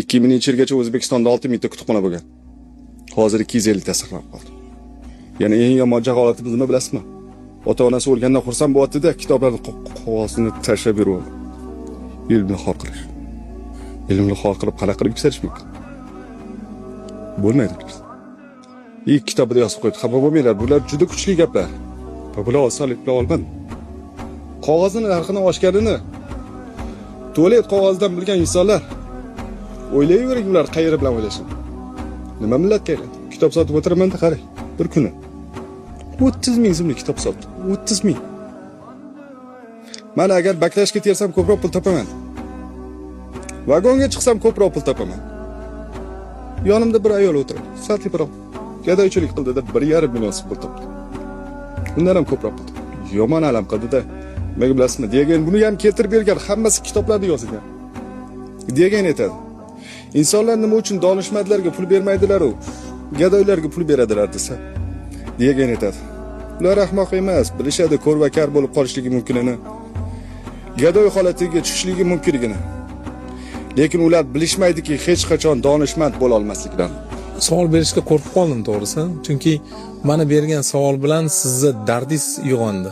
2000-yilgacha O'zbekistonda 6000 ta kutubxona bo'lgan. Hozir 250 ta saqlanib qoldi. Ya'ni eng yomon holatimiz nima bilasizmi? Ota-onasi o'lgandan xursand bo'lyapti-da, kitoblarni qog'ozini tashlab beryapti. Ilmni xor qilish. Ilmni xor qilib qanaqa qilib yuksalish mumkin? Bo'lmaydi. Kitobida yozib qo'ydi. Xafa bo'lmanglar, bular juda kuchli gaplar. Bular osonlik bilan olmadi. Qog'ozning narxini oshganini tualet qog'ozidan bilgan insonlar o'ylayvering, ular qayeri bilan o'ylashini. Nima millat kerak? Kitob sotib o'tiraman-da, qarang. Bir kuni 30 ming so'mlik kitob sotdim. 30 ming. Mana agar baklashga tersam ko'proq pul topaman. Vagonga chiqsam ko'proq pul topaman. Yonimda bir ayol o'tiradi. Sal teparoq gadoychilik qildi-da 1,5 million so'm pul topdi. Undan ham ko'proq pul topdi. Yomon alam qildi-da. Nima bilasizmi? Degan buni ham keltirib bergan, hammasi kitoblarda yozilgan. Degan aytadi. İnsanlar nima uchun donishmandlarga pul bermaydilar u? Gadoylarga pul beradilar desa. Degan aytadi. Ular ahmoq emas, bilishadi ko'r va kar bo'lib qolishligi mumkinini. Gadoy holatiga tushishligi mumkinligini. Lekin ular bilishmaydiki hech qachon donishmand bo'la olmasliklarini. Savol berishga qo'rqib qoldim to'g'risi. Chunki mana bergan savol bilan sizning dardingiz uyg'ondi.